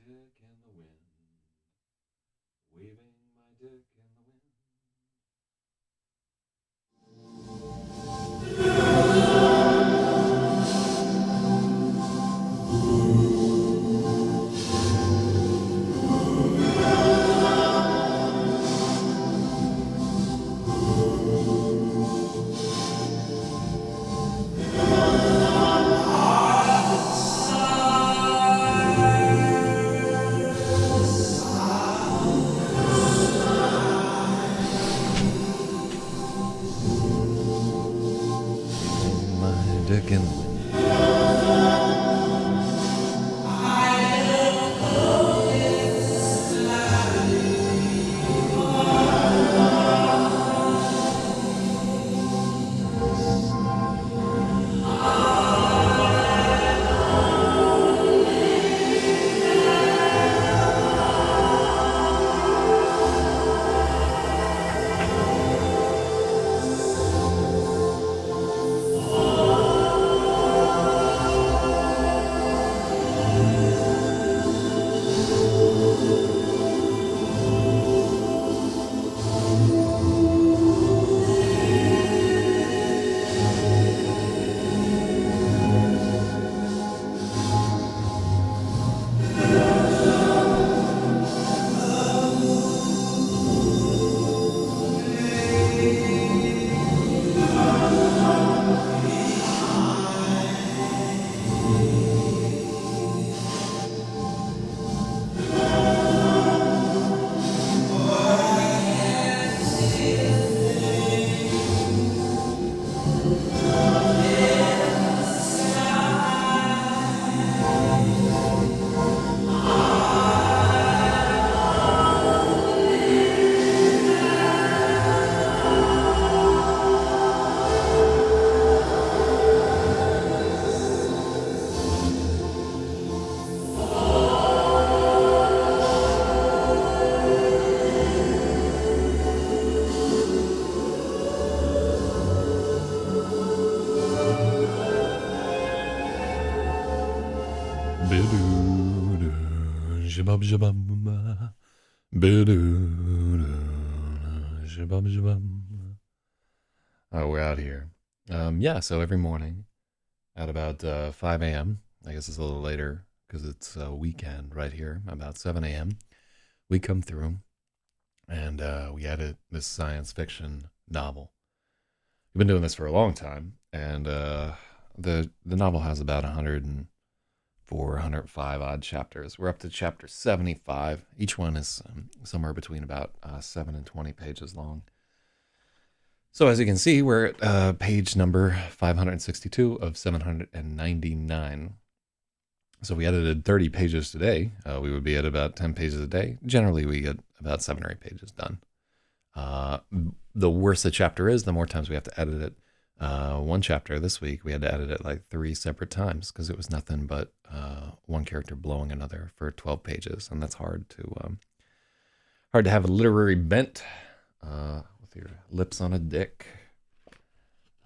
dick in the wind, waving my dick in the wind. Waving my dick in the wind. Shabab shabam. Shabab shabam. Oh, we're out here. Yeah, so every morning at about 5 a.m., I guess it's a little later because it's a weekend right here, about 7 a.m., we come through and we edit this science fiction novel. We've been doing this for a long time, and the novel has about 104, 105 odd chapters. We're up to chapter 75. Each one is somewhere between about 7 and 20 pages long. So as you can see, we're at page number 562 of 799. So if we edited 30 pages today, we would be at about 10 pages a day. Generally, we get about 7 or 8 pages done. The worse the chapter is, the more times we have to edit it. One chapter this week, we had to edit it like 3 separate times because it was nothing but one character blowing another for 12 pages, and that's hard to have a literary bent with your lips on a dick.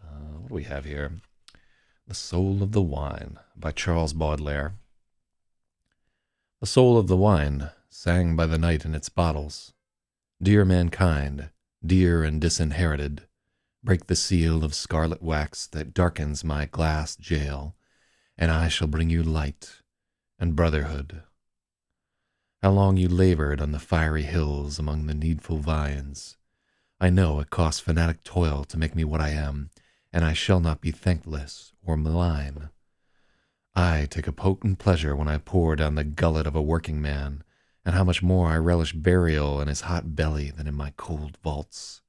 What do we have here? The Soul of the Wine by Charles Baudelaire. The soul of the wine sang by the night in its bottles. Dear mankind, dear and disinherited, break the seal of scarlet wax that darkens my glass jail, and I shall bring you light and brotherhood. How long you labored on the fiery hills among the needful vines. I know it costs fanatic toil to make me what I am, and I shall not be thankless or malign. I take a potent pleasure when I pour down the gullet of a working man, and how much more I relish burial in his hot belly than in my cold vaults.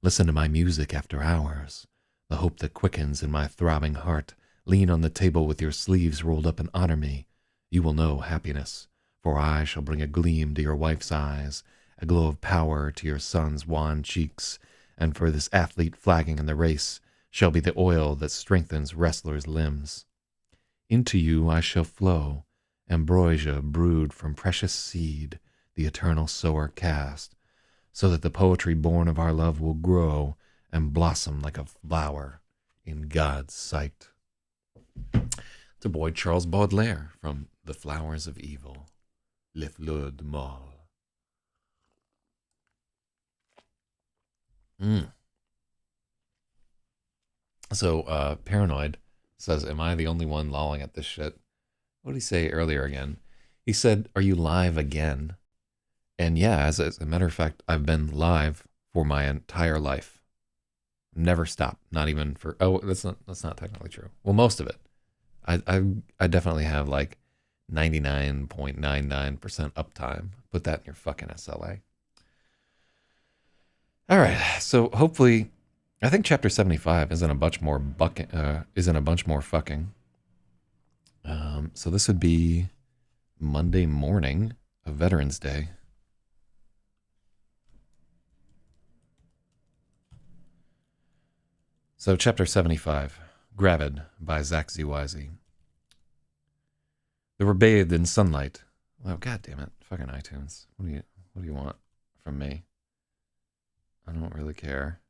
Listen to my music after hours, the hope that quickens in my throbbing heart. Lean on the table with your sleeves rolled up and honor me. You will know happiness, for I shall bring a gleam to your wife's eyes, a glow of power to your son's wan cheeks, and for this athlete flagging in the race shall be the oil that strengthens wrestlers' limbs. Into you I shall flow, ambrosia brewed from precious seed the eternal sower cast, so that the poetry born of our love will grow and blossom like a flower in God's sight. It's a boy Charles Baudelaire from The Flowers of Evil. Le fleur de mal. Mm. So, Paranoid says, am I the only one lolling at this shit? What did he say earlier again? He said, are you live again? And yeah, as a matter of fact, I've been live for my entire life. Never stopped. Not even for, oh, that's not technically true. Well, most of it. I definitely have like 99.99% uptime. Put that in your fucking SLA. All right. So hopefully, I think chapter 75 isn't a bunch more isn't a bunch more fucking. So this would be Monday morning of Veterans Day. So chapter 75, Gravid by Zach ZYZ. They were bathed in sunlight. Oh, god damn it. Fucking iTunes. What do you want from me? I don't really care.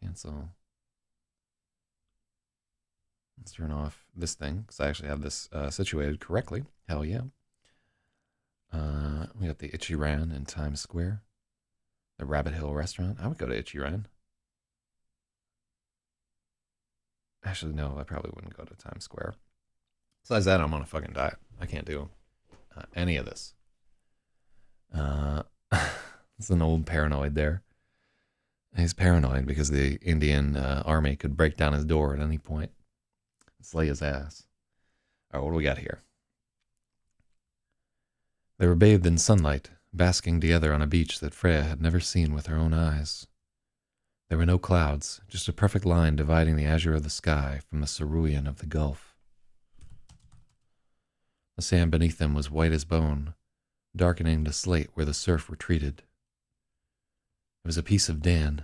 Cancel. Let's turn off this thing, because I actually have this situated correctly. Hell yeah. We got the Itchy Ran in Times Square. The Rabbit Hill restaurant. I would go to Itchy Ran. Actually, no, I probably wouldn't go to Times Square. Besides that, I'm on a fucking diet. I can't do any of this. It's an old paranoid there. He's paranoid because the Indian army could break down his door at any point. Slay his ass. All right, what do we got here? They were bathed in sunlight, basking together on a beach that Freya had never seen with her own eyes. There were no clouds, just a perfect line dividing the azure of the sky from the cerulean of the gulf. The sand beneath them was white as bone, darkening to slate where the surf retreated. It was a piece of Dan.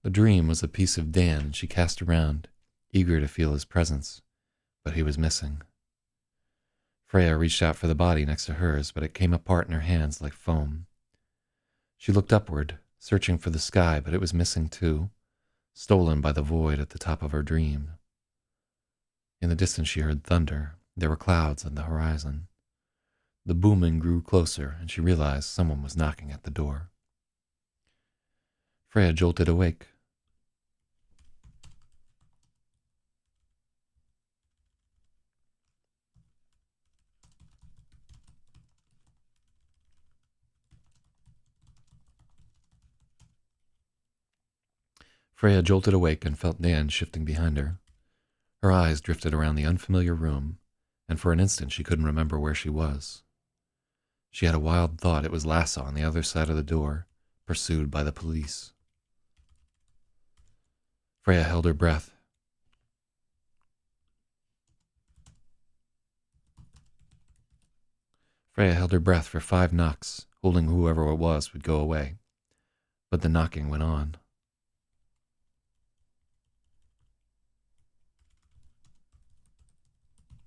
The dream was a piece of Dan, and she cast around, eager to feel his presence, but he was missing. Freya reached out for the body next to hers, but it came apart in her hands like foam. She looked upward, searching for the sky, but it was missing too, stolen by the void at the top of her dream. In the distance she heard thunder. There were clouds on the horizon. The booming grew closer, and she realized someone was knocking at the door. Freya jolted awake. Freya jolted awake and felt Dan shifting behind her. Her eyes drifted around the unfamiliar room, and for an instant she couldn't remember where she was. She had a wild thought it was Lassa on the other side of the door, pursued by the police. Freya held her breath. Freya held her breath for 5 knocks, holding whoever it was would go away. But the knocking went on.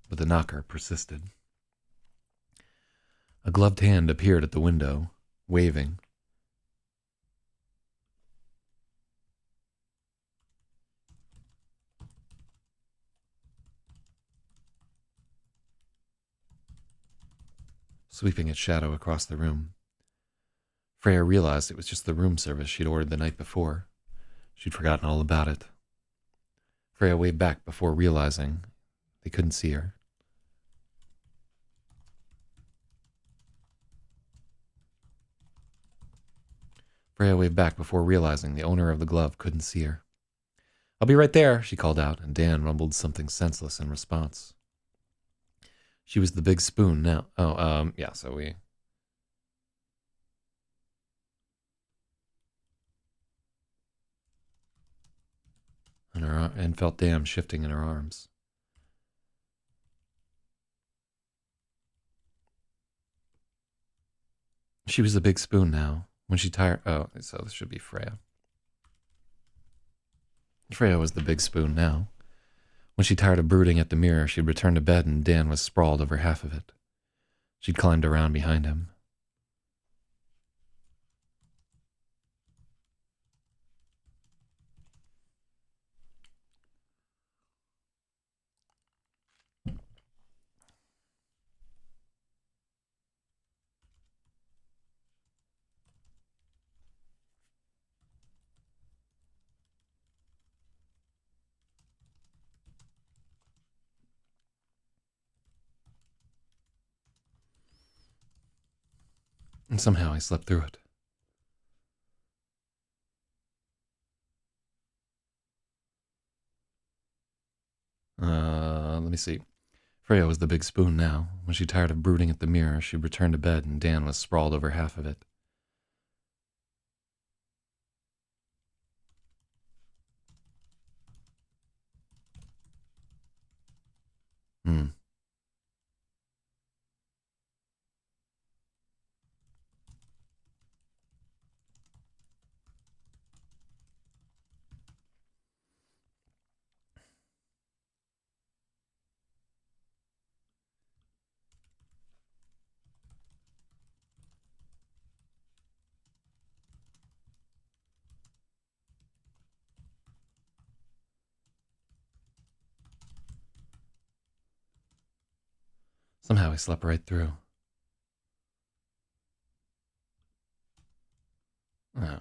But the knocker persisted. A gloved hand appeared at the window, waving. Sweeping its shadow across the room. Freya realized it was just the room service she'd ordered the night before. She'd forgotten all about it. Freya waved back before realizing they couldn't see her. Freya waved back before realizing the owner of the glove couldn't see her. "I'll be right there," she called out, and Dan rumbled something senseless in response. She was the big spoon now. Yeah, so we... And felt Dan shifting in her arms. She was the big spoon now. When she tired... Oh, so this should be Freya. Freya was the big spoon now. When she tired of brooding at the mirror, she'd return to bed and Dan was sprawled over half of it. She'd climbed around behind him. And somehow I slept through it. Let me see. Freya was the big spoon now. When she tired of brooding at the mirror, she returned to bed and Dan was sprawled over half of it. Hmm. Somehow I slept right through. Oh.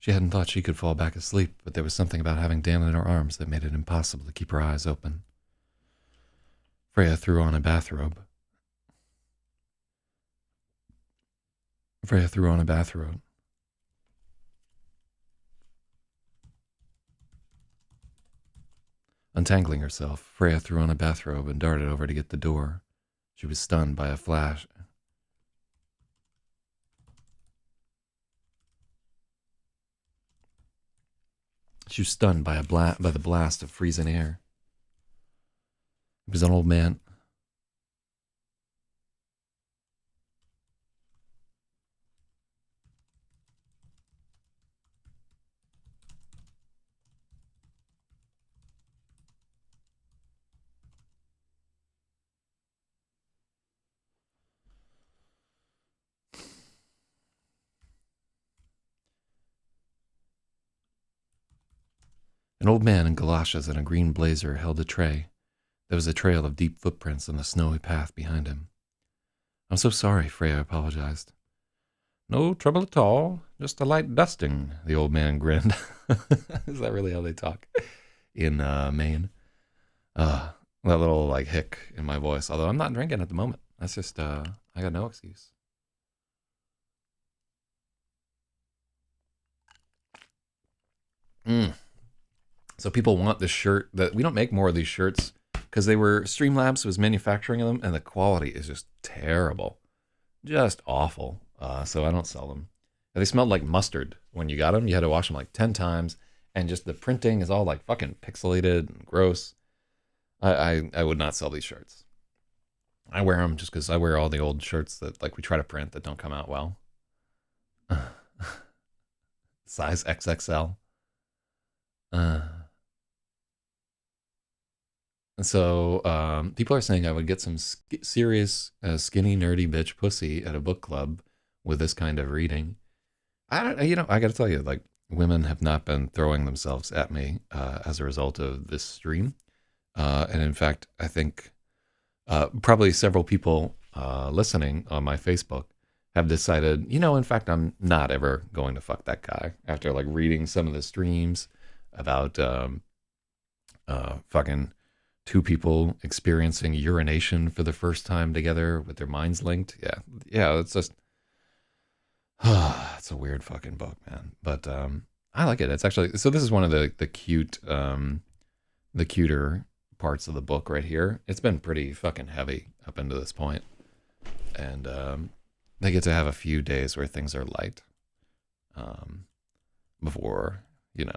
She hadn't thought she could fall back asleep, but there was something about having Dan in her arms that made it impossible to keep her eyes open. Freya threw on a bathrobe. Freya threw on a bathrobe. Untangling herself, Freya threw on a bathrobe and darted over to get the door. She was stunned by a flash. She was stunned by by the blast of freezing air. It was an old man. An old man in galoshes and a green blazer held a tray. There was a trail of deep footprints on the snowy path behind him. I'm so sorry, Freya apologized. No trouble at all. Just a light dusting, the old man grinned. Is that really how they talk in Maine? That little like hick in my voice. Although I'm not drinking at the moment. That's just I got no excuse. Mm. So people want this shirt. That we don't make more of these shirts because they were Streamlabs was manufacturing them, and the quality is just terrible, just awful. So I don't sell them. And they smelled like mustard when you got them. You had to wash them like 10 times, and just the printing is all like fucking pixelated and gross. I would not sell these shirts. I wear them just because I wear all the old shirts that like we try to print that don't come out well. Size XXL. Uh, and so people are saying I would get some serious skinny nerdy bitch pussy at a book club with this kind of reading. I don't, you know, I got to tell you, like women have not been throwing themselves at me as a result of this stream, and in fact, I think probably several people listening on my Facebook have decided, you know, in fact, I'm not ever going to fuck that guy after like reading some of the streams about fucking two people experiencing urination for the first time together with their minds linked. Yeah, yeah, it's just it's a weird fucking book, man. But I like it. It's actually so. This is one of the cute, the cuter parts of the book right here. It's been pretty fucking heavy up into this point, and they get to have a few days where things are light, um, before you know.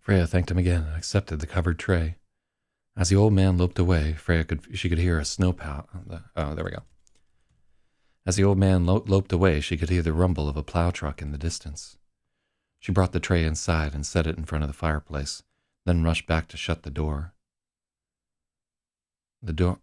Freya thanked him again and accepted the covered tray. As the old man loped away, she could hear a snowplow. Oh, there we go. As the old man loped away, she could hear the rumble of a plow truck in the distance. She brought the tray inside and set it in front of the fireplace, then rushed back to shut the door. The door...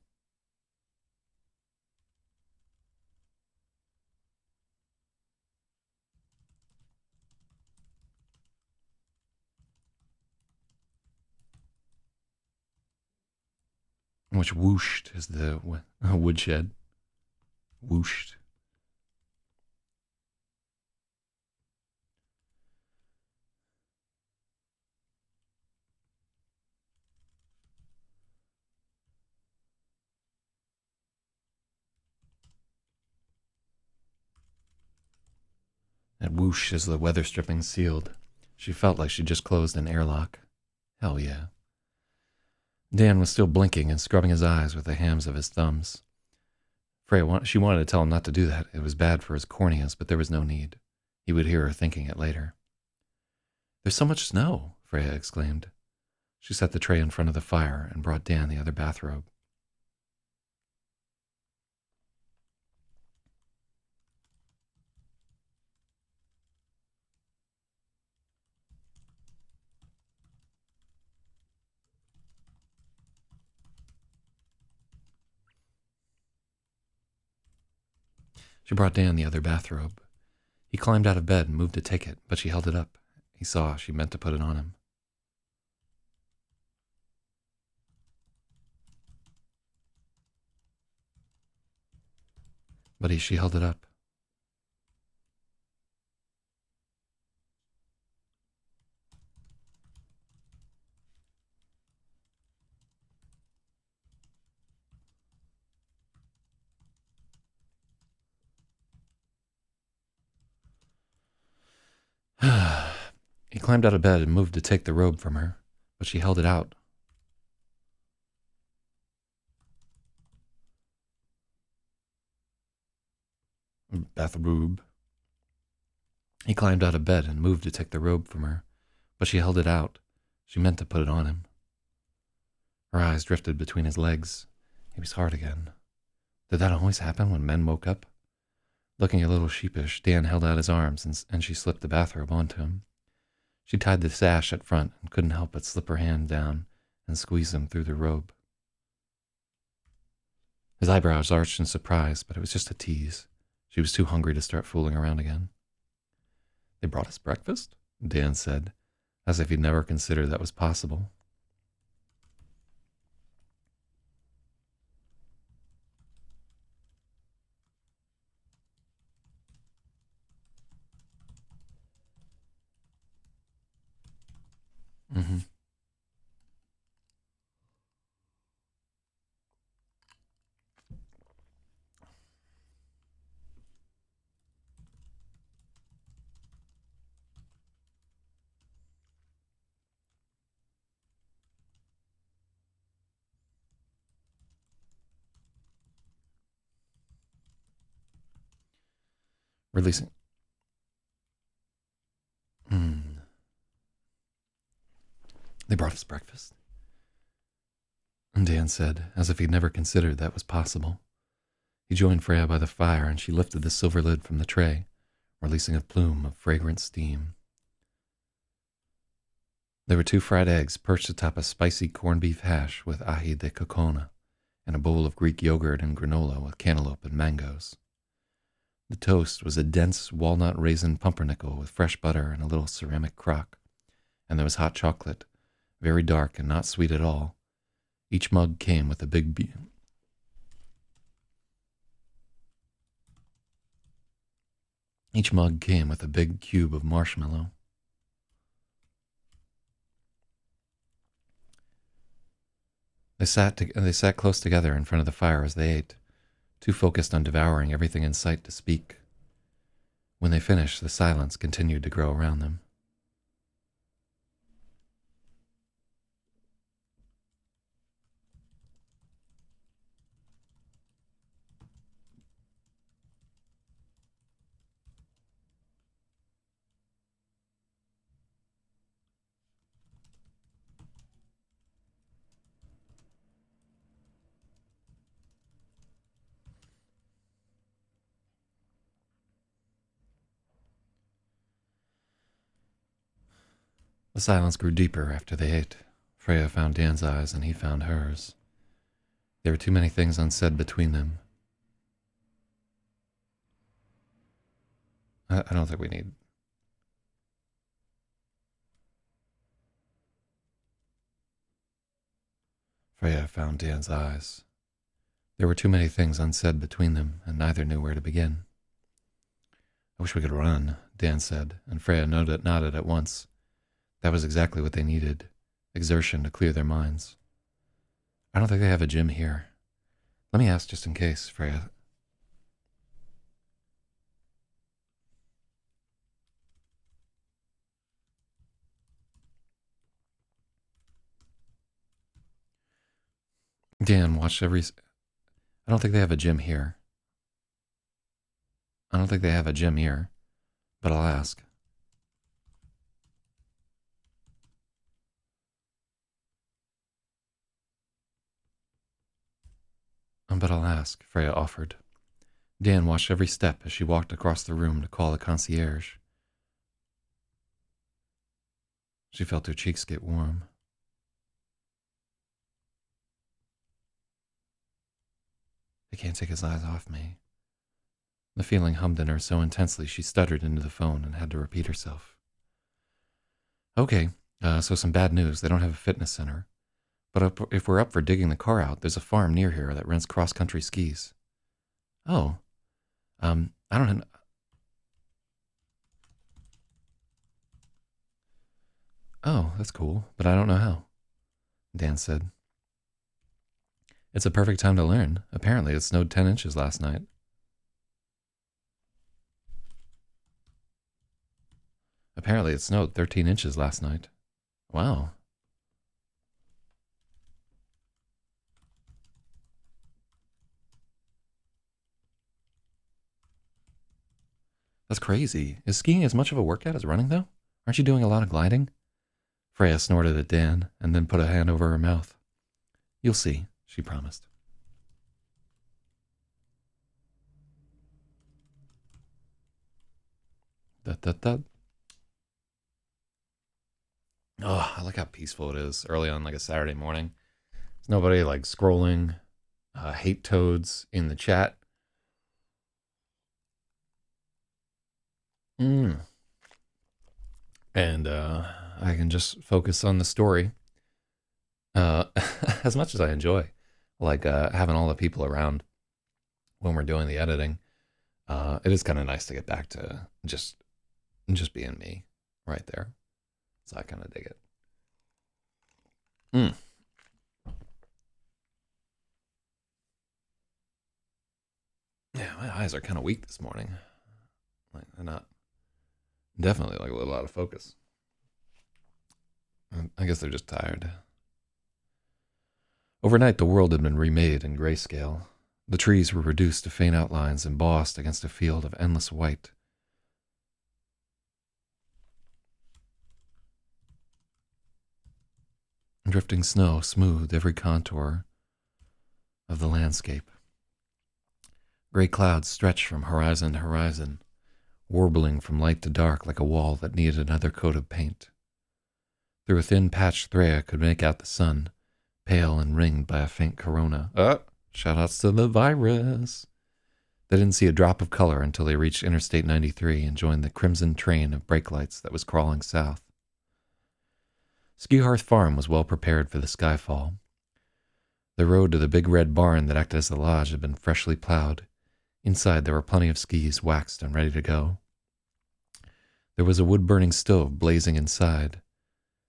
which whooshed as the woodshed. Whooshed. It whooshed as the weather stripping sealed. She felt like she just closed an airlock. Hell yeah. Dan was still blinking and scrubbing his eyes with the hams of his thumbs. Freya, she wanted to tell him not to do that. It was bad for his corneas, but there was no need. He would hear her thinking it later. There's so much snow, Freya exclaimed. She set the tray in front of the fire and brought Dan the other bathrobe. She brought Dan the other bathrobe. He climbed out of bed and moved to take it, but she held it up. He saw she meant to put it on him. But she held it up. He climbed out of bed and moved to take the robe from her, but she held it out. Bathrobe. He climbed out of bed and moved to take the robe from her, but she held it out. She meant to put it on him. Her eyes drifted between his legs. He was hard again. Did that always happen when men woke up? Looking a little sheepish, Dan held out his arms and she slipped the bathrobe onto him. She tied the sash at front and couldn't help but slip her hand down and squeeze him through the robe. His eyebrows arched in surprise, but it was just a tease. She was too hungry to start fooling around again. They brought us breakfast, Dan said, as if he'd never considered that was possible. Mm-hmm. Releasing. They brought us breakfast, Dan said, as if he'd never considered that was possible. He joined Freya by the fire, and she lifted the silver lid from the tray, releasing a plume of fragrant steam. There were 2 fried eggs perched atop a spicy corned beef hash with ají de cocona, and a bowl of Greek yogurt and granola with cantaloupe and mangoes. The toast was a dense walnut raisin pumpernickel with fresh butter and a little ceramic crock, and there was hot chocolate, very dark and not sweet at all. Each mug came with a big cube of marshmallow. They sat close together in front of the fire as they ate, too focused on devouring everything in sight to speak. When they finished, the silence continued to grow around them. The silence grew deeper after they ate. Freya found Dan's eyes and he found hers. There were too many things unsaid between them. I don't think we need. Freya found Dan's eyes. There were too many things unsaid between them, and neither knew where to begin. I wish we could run, Dan said, and Freya nodded at once. That was exactly what they needed, exertion to clear their minds. I don't think they have a gym here. Let me ask just in case, Freya. Dan watched every. I don't think they have a gym here. I don't think they have a gym here, but I'll ask. But I'll ask, Freya offered. Dan watched every step as she walked across the room to call the concierge. She felt her cheeks get warm. He can't take his eyes off me. The feeling hummed in her so intensely she stuttered into the phone and had to repeat herself. Okay, so some bad news. They don't have a fitness center. But if we're up for digging the car out, there's a farm near here that rents cross-country skis. Oh, I don't know. Oh, that's cool, but I don't know how, Dan said. It's a perfect time to learn. Apparently, it snowed 10 inches last night. Apparently, it snowed 13 inches last night. Wow. That's crazy. Is skiing as much of a workout as running, though? Aren't you doing a lot of gliding? Freya snorted at Dan and then put a hand over her mouth. You'll see, she promised. Dut. Oh, I like how peaceful it is early on like a Saturday morning. There's nobody like scrolling hate toads in the chat. And I can just focus on the story. As much as I enjoy like having all the people around when we're doing the editing, it is kind of nice to get back to just being me right there. So I kind of dig it. Yeah, my eyes are kind of weak this morning. Like they're not definitely like a little out of focus. I guess they're just tired. Overnight, the world had been remade in grayscale. The trees were reduced to faint outlines embossed against a field of endless white. Drifting snow smoothed every contour of the landscape. Gray clouds stretched from horizon to horizon, warbling from light to dark like a wall that needed another coat of paint. Through a thin patch, Threa could make out the sun, pale and ringed by a faint corona. Shoutouts to the virus. They didn't see a drop of color until they reached Interstate 93 and joined the crimson train of brake lights that was crawling south. Ski Hearth Farm was well prepared for the skyfall. The road to the big red barn that acted as the lodge had been freshly plowed. Inside there were plenty of skis waxed and ready to go. There was a wood-burning stove blazing inside.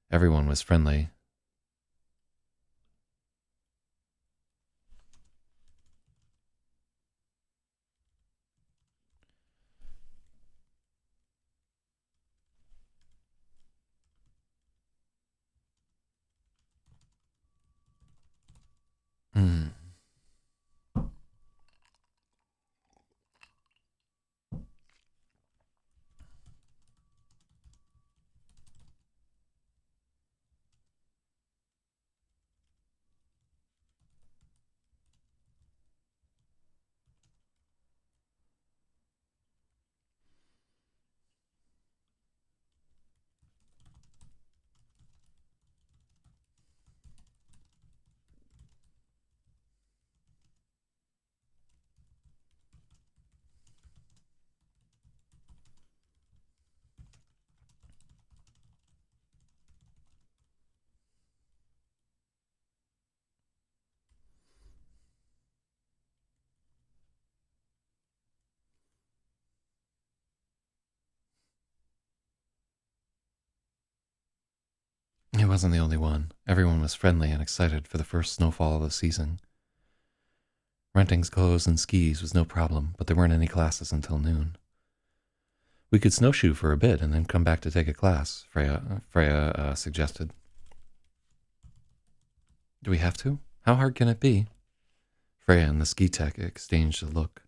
Everyone was friendly. wasn't the only one. Everyone was friendly and excited for the first snowfall of the season. Renting clothes and skis was no problem, but there weren't any classes until noon. We could snowshoe for a bit and then come back to take a class, Freya suggested. Do we have to? How hard can it be? Freya and the ski tech exchanged a look.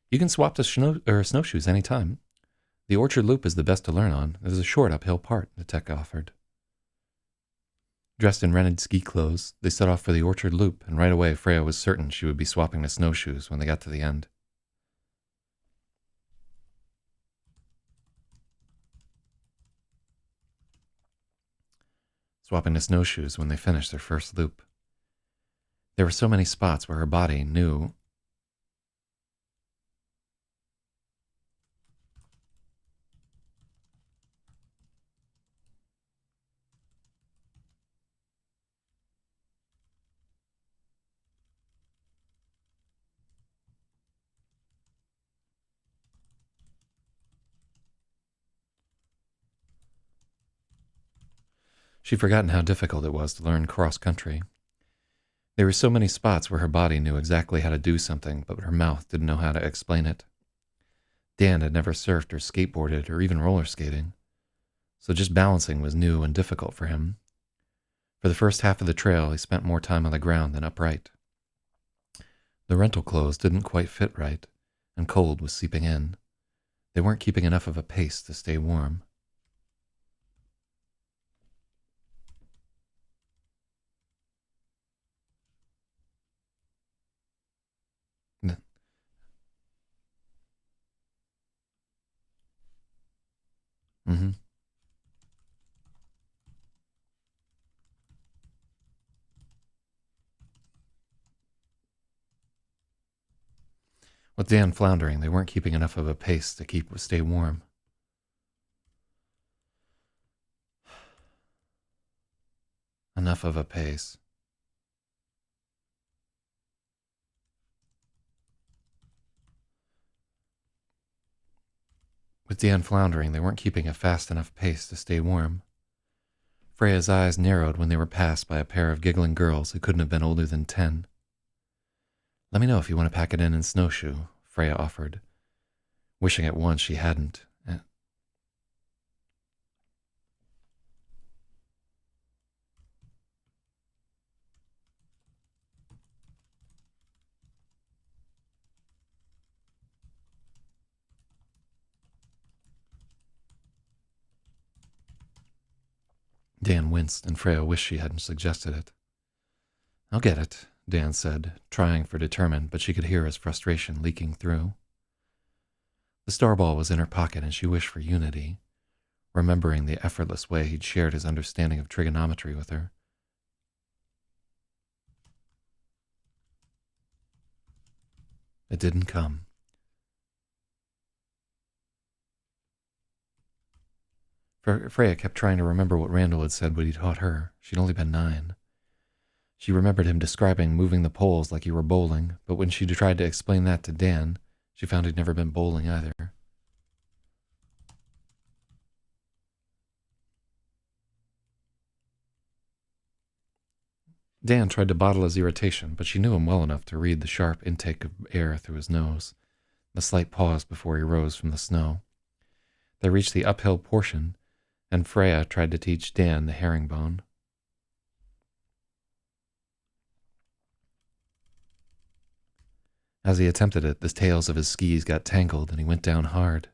You can swap to snowshoes any time. The Orchard Loop is the best to learn on. There's a short uphill part, the tech offered. Dressed in rented ski clothes, they set off for the Orchard Loop, and right away Freya was certain she would be swapping to snowshoes when they got to the end. Swapping to snowshoes when they finished their first loop. There were so many spots where her body knew she'd forgotten how difficult it was to learn cross-country. There were so many spots where her body knew exactly how to do something, but her mouth didn't know how to explain it. Dan had never surfed or skateboarded or even roller skating, so just balancing was new and difficult for him. For the first half of the trail, he spent more time on the ground than upright. The rental clothes didn't quite fit right, and cold was seeping in. They weren't keeping enough of a pace to stay warm. Mm-hmm. With Dan floundering, they weren't keeping enough of a pace to stay warm. Enough of a pace. With Dan floundering, they weren't keeping a fast enough pace to stay warm. Freya's eyes narrowed when they were passed by a pair of giggling girls who couldn't have been older than 10. Let me know if you want to pack it in snowshoe, Freya offered, wishing at once she hadn't. Dan winced, and Freya wished she hadn't suggested it. I'll get it, Dan said, trying for determined, but she could hear his frustration leaking through. The starball was in her pocket, and she wished for unity, remembering the effortless way he'd shared his understanding of trigonometry with her. It didn't come. Freya kept trying to remember what Randall had said when he taught her. She'd only been 9. She remembered him describing moving the poles like you were bowling, but when she tried to explain that to Dan, she found he'd never been bowling either. Dan tried to bottle his irritation, but she knew him well enough to read the sharp intake of air through his nose, the slight pause before he rose from the snow. They reached the uphill portion, and Freya tried to teach Dan the herringbone. As he attempted it, the tails of his skis got tangled and he went down hard.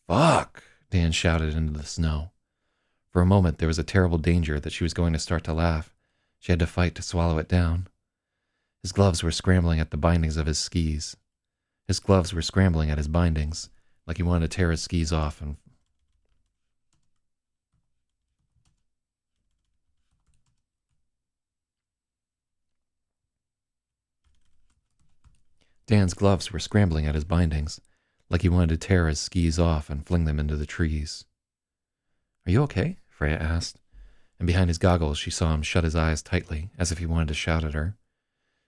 Fuck! Dan shouted into the snow. For a moment, there was a terrible danger that she was going to start to laugh. She had to fight to swallow it down. His gloves were scrambling at the bindings of his skis. His gloves were scrambling at his bindings, like he wanted to tear his skis off and... Dan's gloves were scrambling at his bindings, like he wanted to tear his skis off and fling them into the trees. Are you okay? Freya asked, and behind his goggles she saw him shut his eyes tightly, as if he wanted to shout at her.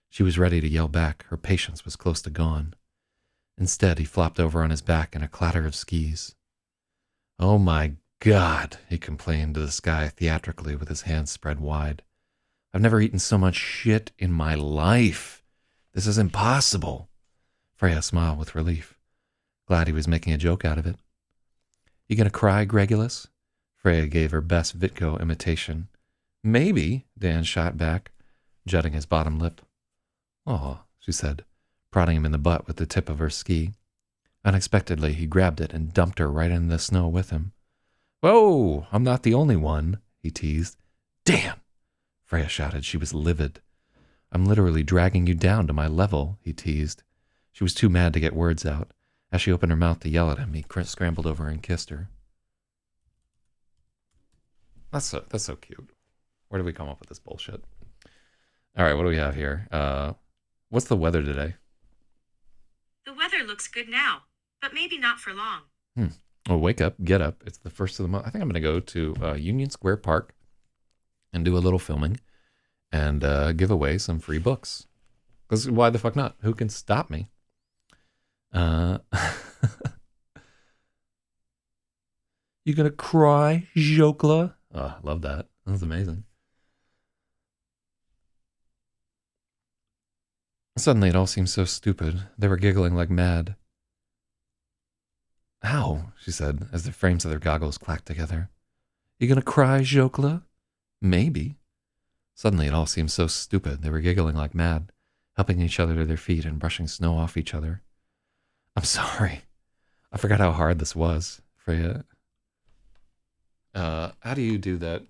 She was ready to yell back. Her patience was close to gone. Instead, he flopped over on his back in a clatter of skis. Oh my God, he complained to the sky theatrically with his hands spread wide. I've never eaten so much shit in my life. This is impossible. Freya smiled with relief, glad he was making a joke out of it. You gonna cry, Gregulus? Freya gave her best Vitko imitation. Maybe, Dan shot back, jutting his bottom lip. Aw, she said, prodding him in the butt with the tip of her ski. Unexpectedly, he grabbed it and dumped her right in the snow with him. Whoa, I'm not the only one, he teased. Dan! Freya shouted. She was livid. I'm literally dragging you down to my level, he teased. She was too mad to get words out. As she opened her mouth to yell at him, he scrambled over and kissed her. That's so cute. Where did we come up with this bullshit? All right, what do we have here? What's the weather today? The weather looks good now, but maybe not for long. Well, wake up, get up. It's the first of the month. I think I'm going to go to Union Square Park and do a little filming and give away some free books. Because why the fuck not? Who can stop me? You gonna cry, Jokla? Oh, love that. That was amazing. Suddenly it all seemed so stupid. They were giggling like mad. Ow, she said, as the frames of their goggles clacked together. You gonna cry, Jokla? Maybe. Suddenly it all seemed so stupid. They were giggling like mad, helping each other to their feet and brushing snow off each other. I'm sorry. I forgot how hard this was, Freya. How do you do that?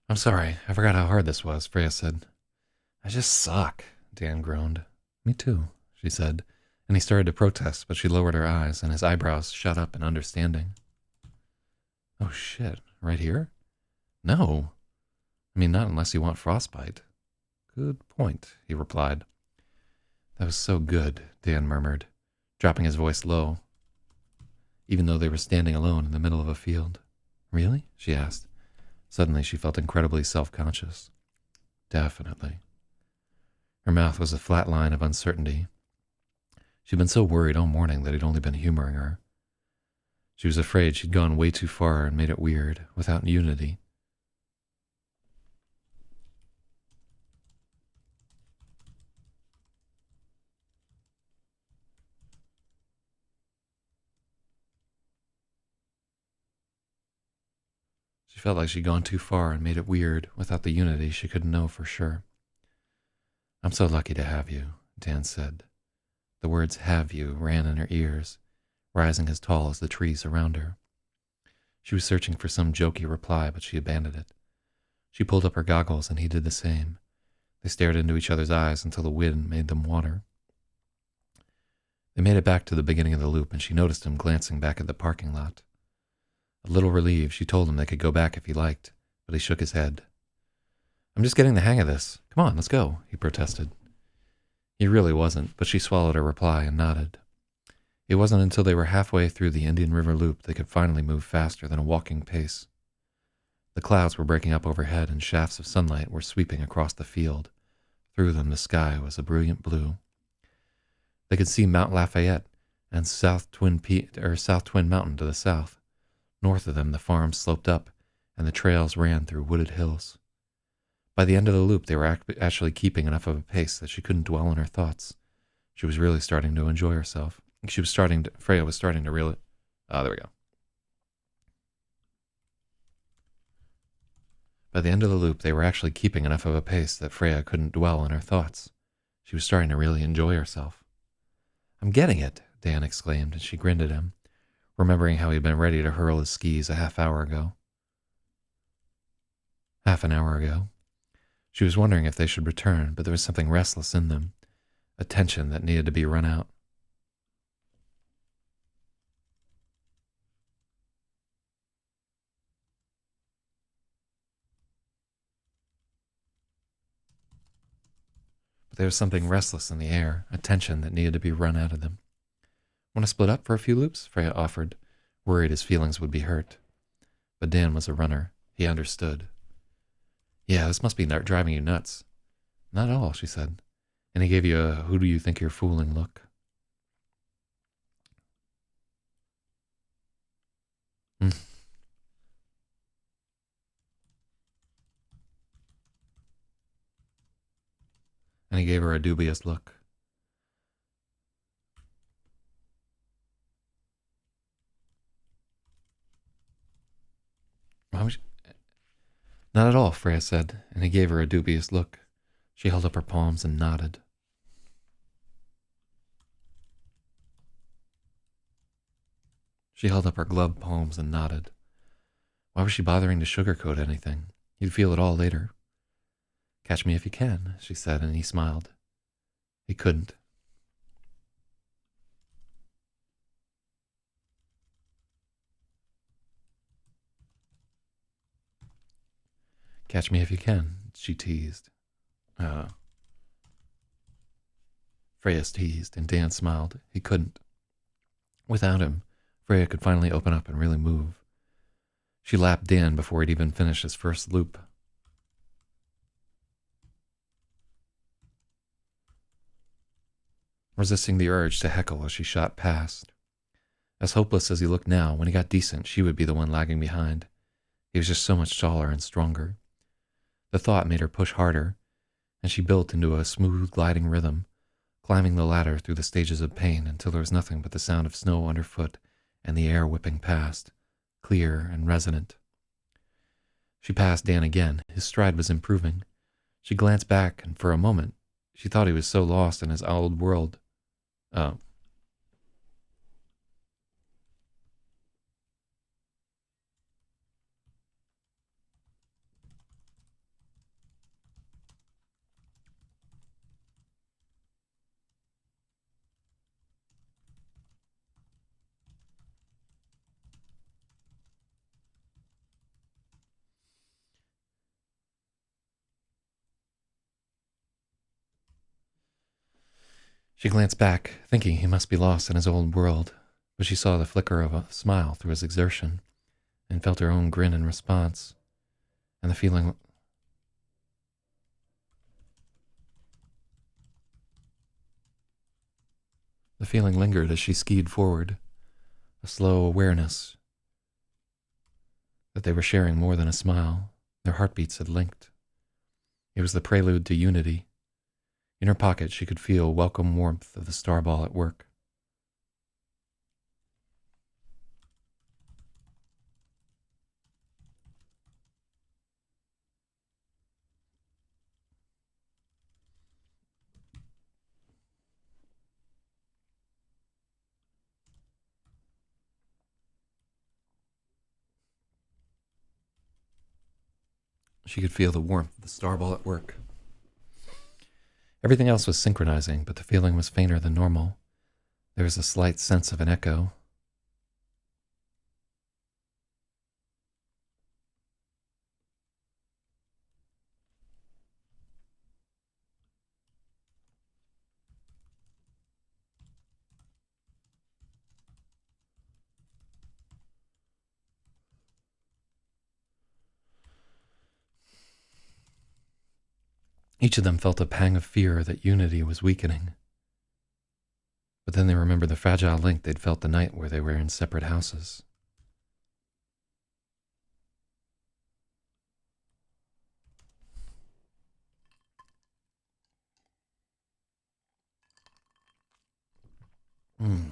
I'm sorry. I forgot how hard this was, Freya said. I just suck, Dan groaned. Me too, she said, and he started to protest, but she lowered her eyes, and his eyebrows shot up in understanding. Oh shit, right here? No. I mean, not unless you want frostbite. Good point, he replied. That was so good, Dan murmured, dropping his voice low, even though they were standing alone in the middle of a field. Really? She asked. Suddenly she felt incredibly self-conscious. Definitely. Her mouth was a flat line of uncertainty. She'd been so worried all morning that he'd only been humoring her. She was afraid she'd gone way too far and made it weird, without unity. She felt like she'd gone too far and made it weird, without the unity she couldn't know for sure. I'm so lucky to have you, Dan said. The words have you ran in her ears, rising as tall as the trees around her. She was searching for some jokey reply, but she abandoned it. She pulled up her goggles and he did the same. They stared into each other's eyes until the wind made them water. They made it back to the beginning of the loop and she noticed him glancing back at the parking lot. A little relieved, she told him they could go back if he liked, but he shook his head. I'm just getting the hang of this. Come on, let's go, he protested. He really wasn't, but she swallowed her reply and nodded. It wasn't until they were halfway through the Indian River Loop they could finally move faster than a walking pace. The clouds were breaking up overhead and shafts of sunlight were sweeping across the field. Through them the sky was a brilliant blue. They could see Mount Lafayette and South Twin Mountain to the south. North of them the farms sloped up and the trails ran through wooded hills. By the end of the loop they were actually keeping enough of a pace that she couldn't dwell on her thoughts. She was really starting to enjoy herself. Freya was starting to really... there we go. By the end of the loop, they were actually keeping enough of a pace that Freya couldn't dwell on her thoughts. She was starting to really enjoy herself. I'm getting it, Dan exclaimed, and she grinned at him, remembering how he'd been ready to hurl his skis a half an hour ago. She was wondering if they should return, but there was something restless in them, a tension that needed to be run out. there was something restless in the air, a tension that needed to be run out of them. Want to split up for a few loops? Freya offered, worried his feelings would be hurt. But Dan was a runner. He understood. Yeah, this must be driving you nuts. Not at all, she said. And he gave you a who do you think you're fooling look. And he gave her a dubious look. Why was she... Not at all, Freya said, and he gave her a dubious look. She held up her palms and nodded. She held up her gloved palms and nodded. Why was she bothering to sugarcoat anything? You'd feel it all later. Catch me if you can, she said, and he smiled. He couldn't. Catch me if you can, she teased. Freya teased, and Dan smiled. He couldn't. Without him, Freya could finally open up and really move. She lapped Dan before he'd even finished his first loop. Resisting the urge to heckle as she shot past. As hopeless as he looked now, when he got decent, she would be the one lagging behind. He was just so much taller and stronger. The thought made her push harder, and she built into a smooth, gliding rhythm, climbing the ladder through the stages of pain until there was nothing but the sound of snow underfoot and the air whipping past, clear and resonant. She passed Dan again. His stride was improving. She glanced back, and for a moment, she thought he was so lost in his old world. Oh. She glanced back, thinking he must be lost in his old world, but she saw the flicker of a smile through his exertion, and felt her own grin in response, and the feeling lingered as she skied forward, a slow awareness that they were sharing more than a smile. Their heartbeats had linked. It was the prelude to unity. In her pocket, she could feel welcome warmth of the starball at work. She could feel the warmth of the starball at work. Everything else was synchronizing, but the feeling was fainter than normal. There was a slight sense of an echo. Each of them felt a pang of fear that unity was weakening. But then they remembered the fragile link they'd felt the night where they were in separate houses. Hmm.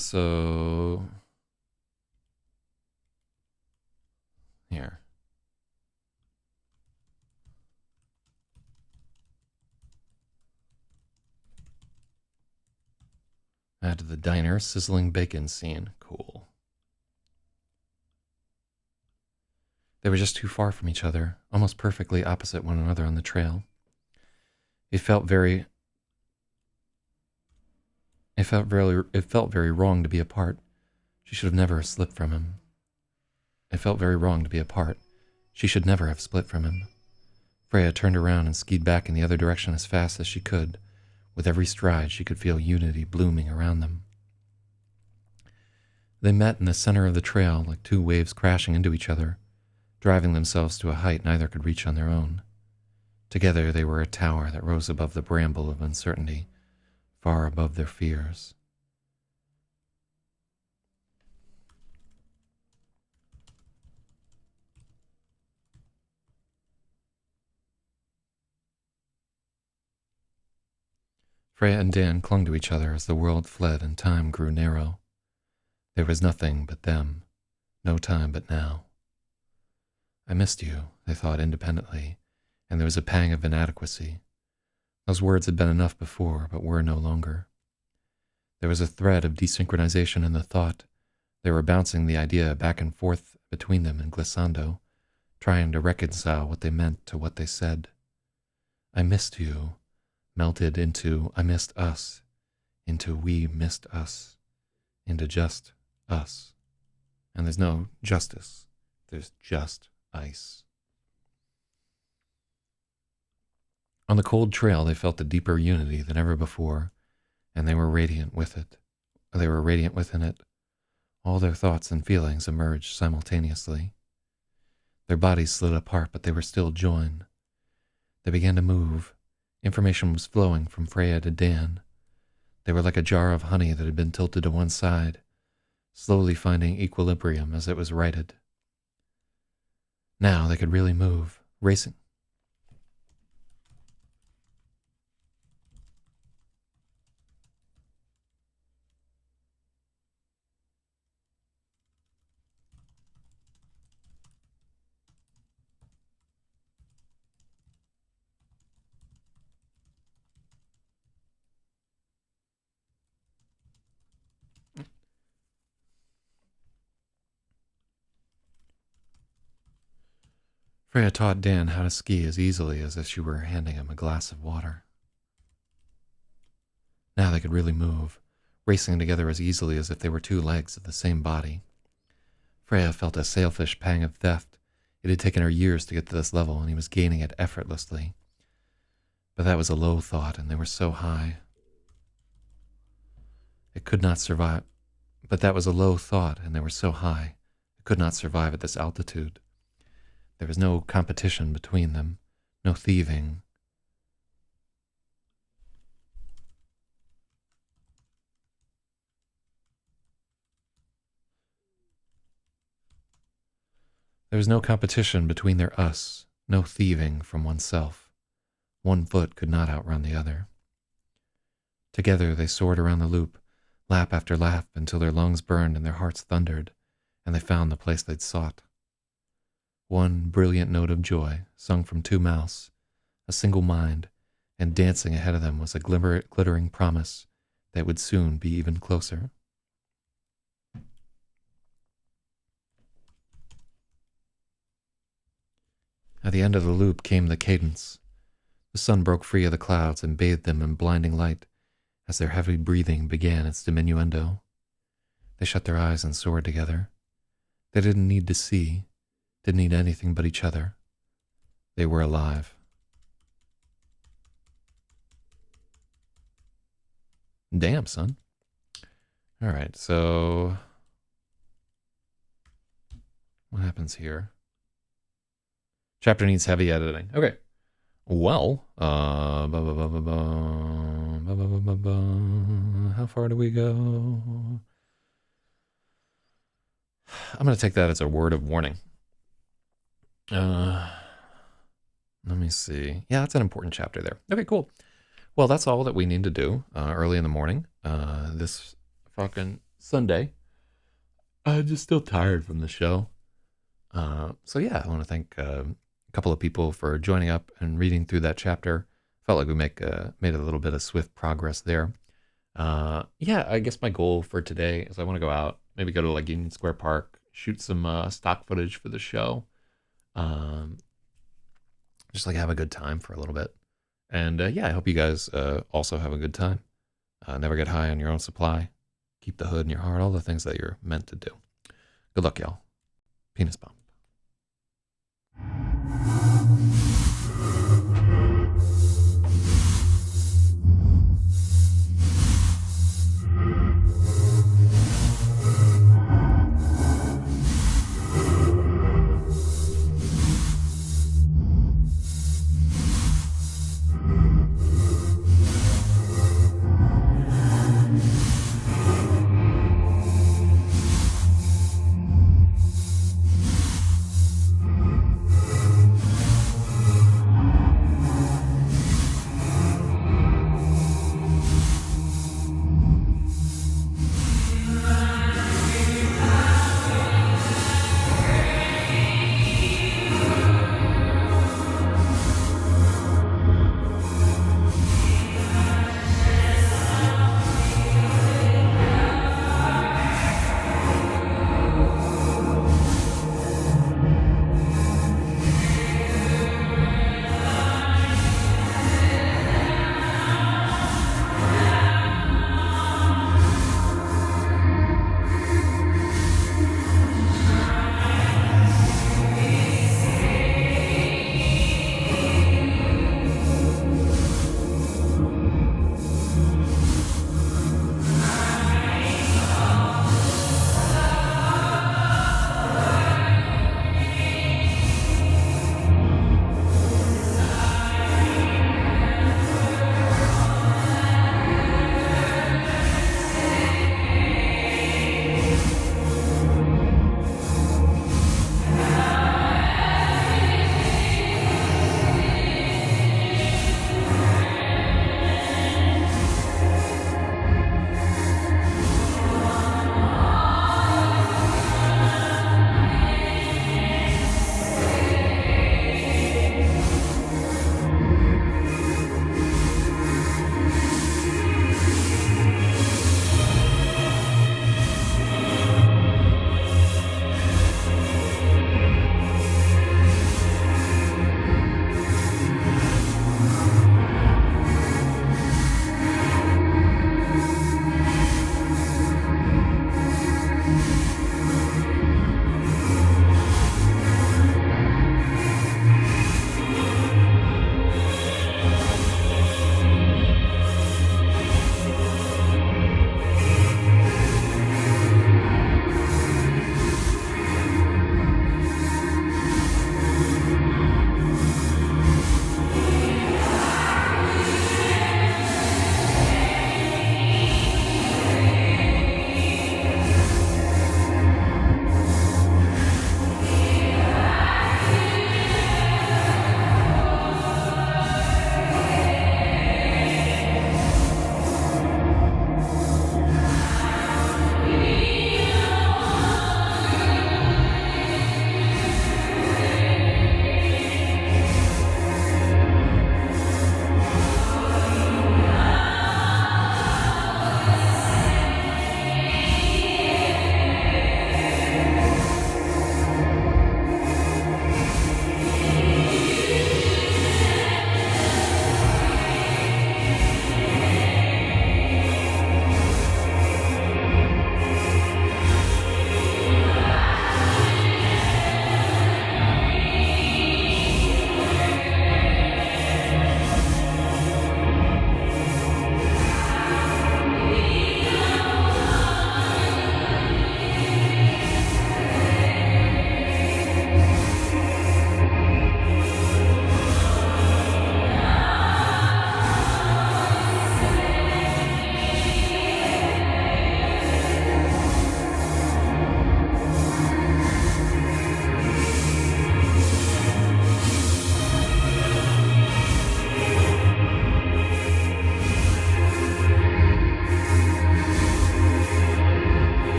So here. Add to the diner, sizzling bacon scene. Cool. They were just too far from each other, almost perfectly opposite one another on the trail. It felt very wrong to be apart. She should have never slipped from him. It felt very wrong to be apart. She should never have split from him. Freya turned around and skied back in the other direction as fast as she could. With every stride, she could feel unity blooming around them. They met in the center of the trail like two waves crashing into each other, driving themselves to a height neither could reach on their own. Together they were a tower that rose above the bramble of uncertainty, far above their fears. Freya and Dan clung to each other as the world fled and time grew narrow. There was nothing but them, no time but now. I missed you, they thought independently, and there was a pang of inadequacy. Those words had been enough before, but were no longer. There was a thread of desynchronization in the thought. They were bouncing the idea back and forth between them in glissando, trying to reconcile what they meant to what they said. I missed you, melted into I missed us, into we missed us, into just us. And there's no justice, there's just ice. On the cold trail, they felt a deeper unity than ever before, and they were radiant with it. They were radiant within it. All their thoughts and feelings emerged simultaneously. Their bodies slid apart, but they were still joined. They began to move. Information was flowing from Freya to Dan. They were like a jar of honey that had been tilted to one side, slowly finding equilibrium as it was righted. Now they could really move, racing. Freya taught Dan how to ski as easily as if she were handing him a glass of water. Now they could really move, racing together as easily as if they were two legs of the same body. Freya felt a sailfish pang of theft. It had taken her years to get to this level, and he was gaining it effortlessly. But that was a low thought, and they were so high. It could not survive. But that was a low thought, and they were so high. It could not survive at this altitude. There was no competition between them, no thieving. There was no competition between their us, no thieving from oneself. One foot could not outrun the other. Together they soared around the loop, lap after lap, until their lungs burned and their hearts thundered, and they found the place they'd sought. One brilliant note of joy, sung from two mouths, a single mind, and dancing ahead of them was a glittering promise that would soon be even closer. At the end of the loop came the cadence. The sun broke free of the clouds and bathed them in blinding light as their heavy breathing began its diminuendo. They shut their eyes and soared together. They didn't need to see, didn't need anything but each other. They were alive. Damn, son. All right, so what happens here? Chapter needs heavy editing. Okay. Well, how far do we go? I'm going to take that as a word of warning. Let me see. Yeah, that's an important chapter there. Okay, cool. Well, that's all that we need to do early in the morning. This fucking Sunday. I'm just still tired from the show. So yeah, I want to thank a couple of people for joining up and reading through that chapter. Felt like we made a little bit of swift progress there. Yeah, I guess my goal for today is I want to go out, maybe go to like Union Square Park, shoot some stock footage for the show, Um, just like have a good time for a little bit. And yeah, I hope you guys also have a good time. Never get high on your own supply. Keep the hood in your heart, all the things that you're meant to do. Good luck, y'all. Penis bomb.